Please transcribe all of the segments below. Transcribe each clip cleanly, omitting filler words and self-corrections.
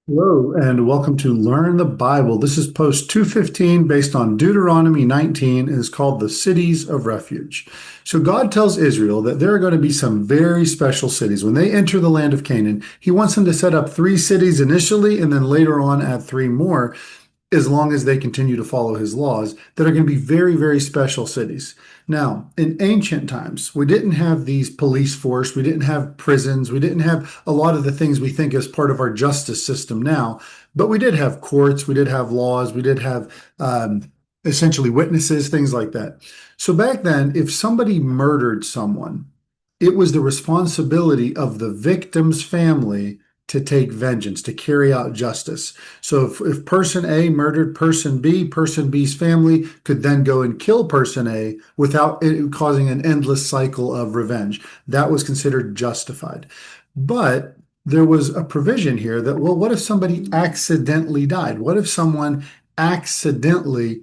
Hello, and welcome to Learn the Bible. This is post 215 based on Deuteronomy 19 and is called the Cities of Refuge. So God tells Israel that there are going to be some very special cities. When they enter the land of Canaan, he wants them to set up three cities initially and then later on add three more as long as they continue to follow his laws, that are going to be very, very special cities. Now, in ancient times, we didn't have these police force, we didn't have prisons, we didn't have a lot of the things we think as part of our justice system now, but we did have courts, we did have laws, we did have essentially witnesses, things like that. So back then, if somebody murdered someone, it was the responsibility of the victim's family to take vengeance, to carry out justice. So if person A murdered person B's family could then go and kill person A without it causing an endless cycle of revenge. That was considered justified. But there was a provision here that, well, what if somebody accidentally died? What if someone accidentally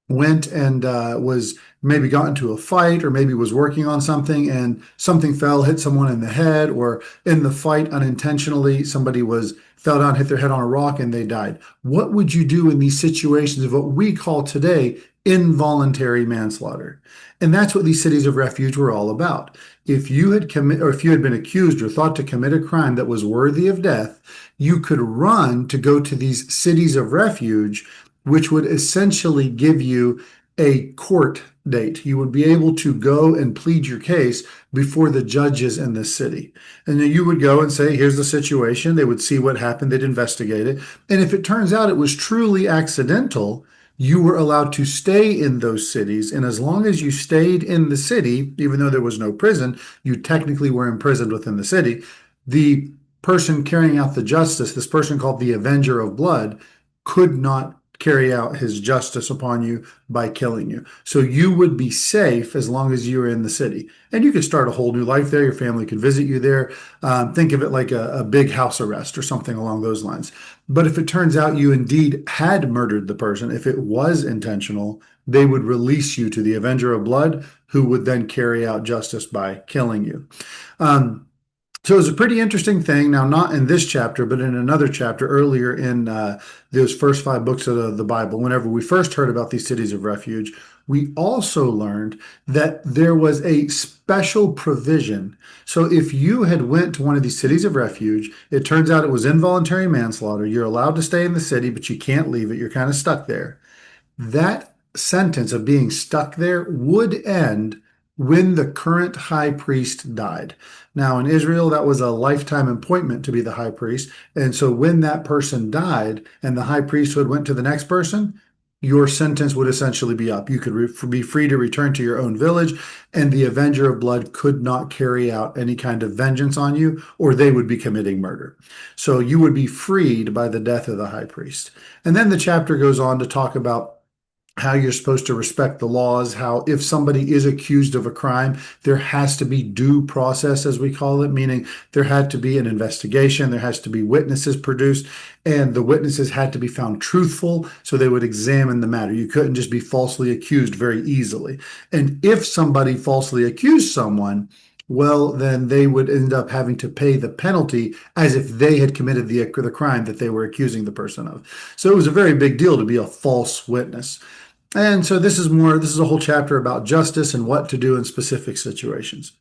went and was maybe got into a fight or maybe was working on something and something fell, hit someone in the head, or in the fight unintentionally, somebody was fell down, hit their head on a rock and they died. What would you do in these situations of what we call today involuntary manslaughter? And that's what these cities of refuge were all about. If you had commit or if you had been accused or thought to commit a crime that was worthy of death, you could run to go to these cities of refuge, which would essentially give you a court date. You would be able to go and plead your case before the judges in the city. And then you would go and say, here's the situation. They would see what happened. They'd investigate it. And if it turns out it was truly accidental, you were allowed to stay in those cities. And as long as you stayed in the city, even though there was no prison, you technically were imprisoned within the city. The person carrying out the justice, this person called the Avenger of Blood, could not carry out his justice upon you by killing you. So you would be safe as long as you were in the city. And you could start a whole new life there. Your family could visit you there. Think of it like a big house arrest or something along those lines. But if it turns out you indeed had murdered the person, if it was intentional, they would release you to the Avenger of Blood, who would then carry out justice by killing you. Um, so it was a pretty interesting thing. Now, not in this chapter, but in another chapter earlier in those first five books of the Bible, whenever we first heard about these cities of refuge, we also learned that there was a special provision. So if you had went to one of these cities of refuge, it turns out it was involuntary manslaughter. You're allowed to stay in the city, but you can't leave it. You're kind of stuck there. That sentence of being stuck there would end when the current high priest died. Now, in Israel, that was a lifetime appointment to be the high priest. And so when that person died and the high priesthood went to the next person, your sentence would essentially be up. You could be free to return to your own village, and the Avenger of Blood could not carry out any kind of vengeance on you, or they would be committing murder. So you would be freed by the death of the high priest. And then the chapter goes on to talk about how you're supposed to respect the laws, how if somebody is accused of a crime, there has to be due process, as we call it, meaning there had to be an investigation, there has to be witnesses produced, and the witnesses had to be found truthful, so they would examine the matter. You couldn't just be falsely accused very easily. And if somebody falsely accused someone, well, then they would end up having to pay the penalty as if they had committed the crime that they were accusing the person of. So it was a very big deal to be a false witness. And so this is a whole chapter about justice and what to do in specific situations.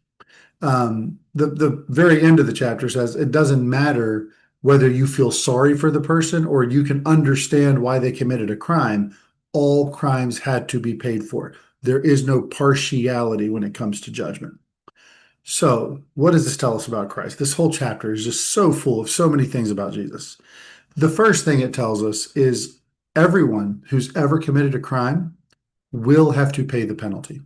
The very end of the chapter says it doesn't matter whether you feel sorry for the person or you can understand why they committed a crime. All crimes had to be paid for. There is no partiality when it comes to judgment. So, what does this tell us about Christ? This whole chapter is just so full of so many things about Jesus. The first thing it tells us is everyone who's ever committed a crime will have to pay the penalty.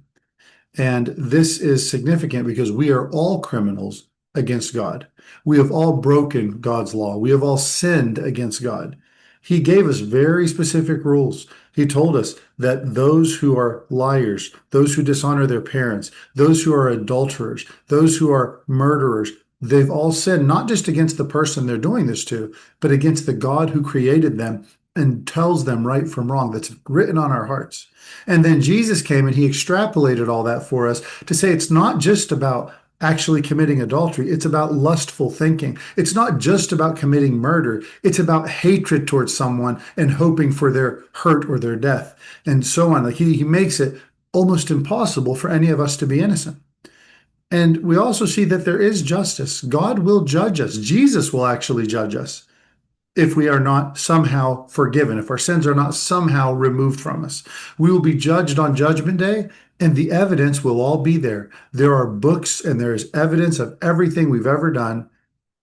And this is significant because we are all criminals against God. We have all broken God's law. We have all sinned against God. He gave us very specific rules. He told us that those who are liars, those who dishonor their parents, those who are adulterers, those who are murderers, they've all sinned, not just against the person they're doing this to, but against the God who created them and tells them right from wrong. That's written on our hearts. And then Jesus came and he extrapolated all that for us to say it's not just about actually committing adultery. It's about lustful thinking. It's not just about committing murder. It's about hatred towards someone and hoping for their hurt or their death and so on. Like he makes it almost impossible for any of us to be innocent. And we also see that there is justice. God will judge us. Jesus will actually judge us if we are not somehow forgiven, if our sins are not somehow removed from us. We will be judged on Judgment Day, and the evidence will all be there. There are books and there is evidence of everything we've ever done,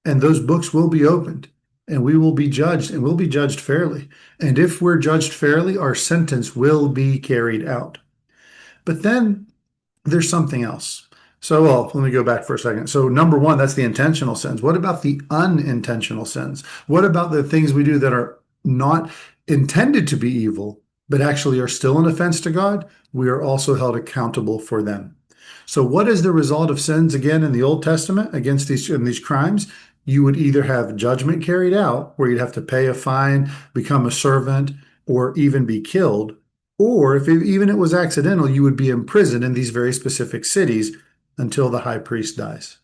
and those books will be opened, and we will be judged, and we'll be judged fairly. And if we're judged fairly, our sentence will be carried out. But then there's something else. So, well, let me go back for a second. So, number one, that's the intentional sins. What about the unintentional sins? What about the things we do that are not intended to be evil, but actually are still an offense to God? We are also held accountable for them. So, what is the result of sins again in the Old Testament against these crimes? You would either have judgment carried out, where you'd have to pay a fine, become a servant, or even be killed. Or if even it was accidental, you would be imprisoned in these very specific cities until the high priest dies.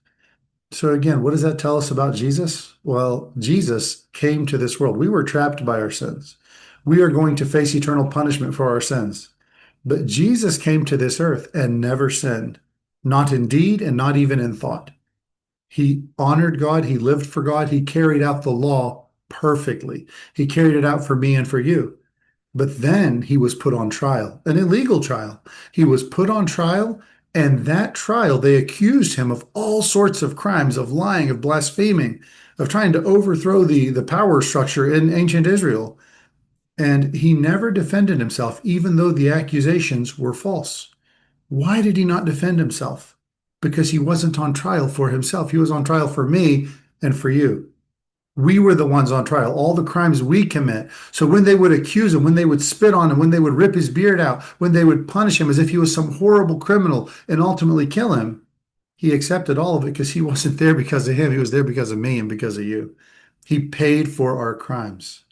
So again, what does that tell us about Jesus? Well, Jesus came to this world. We were trapped by our sins. We are going to face eternal punishment for our sins. But Jesus came to this earth and never sinned, not in deed and not even in thought. He honored God. He lived for God. He carried out the law perfectly. He carried it out for me and for you. But then he was put on trial, an illegal trial. He was put on trial, and that trial, they accused him of all sorts of crimes, of lying, of blaspheming, of trying to overthrow the power structure in ancient Israel. And he never defended himself, even though the accusations were false. Why did he not defend himself? Because he wasn't on trial for himself. He was on trial for me and for you. We were the ones on trial, all the crimes we commit. So when they would accuse him, when they would spit on him, when they would rip his beard out, when they would punish him as if he was some horrible criminal and ultimately kill him, he accepted all of it because he wasn't there because of him. He was there because of me and because of you. He paid for our crimes.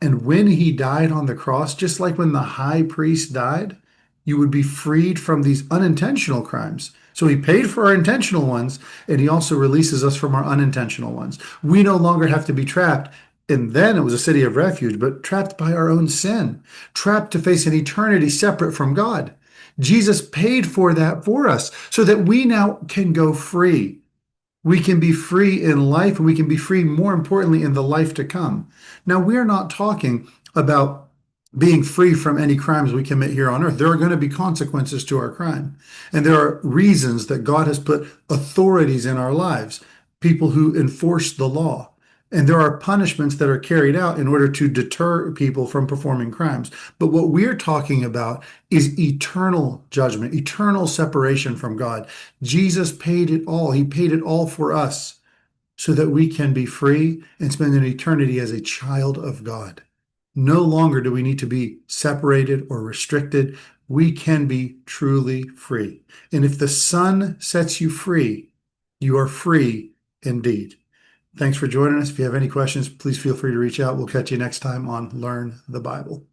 And when he died on the cross, just like when the high priest died, you would be freed from these unintentional crimes. So he paid for our intentional ones, and he also releases us from our unintentional ones. We no longer have to be trapped. And then it was a city of refuge, but trapped by our own sin, trapped to face an eternity separate from God. Jesus paid for that for us so that we now can go free. We can be free in life, and we can be free, more importantly, in the life to come. Now, we're not talking about being free from any crimes we commit here on earth. There are going to be consequences to our crime. And there are reasons that God has put authorities in our lives, people who enforce the law. And there are punishments that are carried out in order to deter people from performing crimes. But what we're talking about is eternal judgment, eternal separation from God. Jesus paid it all. He paid it all for us so that we can be free and spend an eternity as a child of God. No longer do we need to be separated or restricted. We can be truly free. And if the Son sets you free, you are free indeed. Thanks for joining us. If you have any questions, please feel free to reach out. We'll catch you next time on Learn the Bible.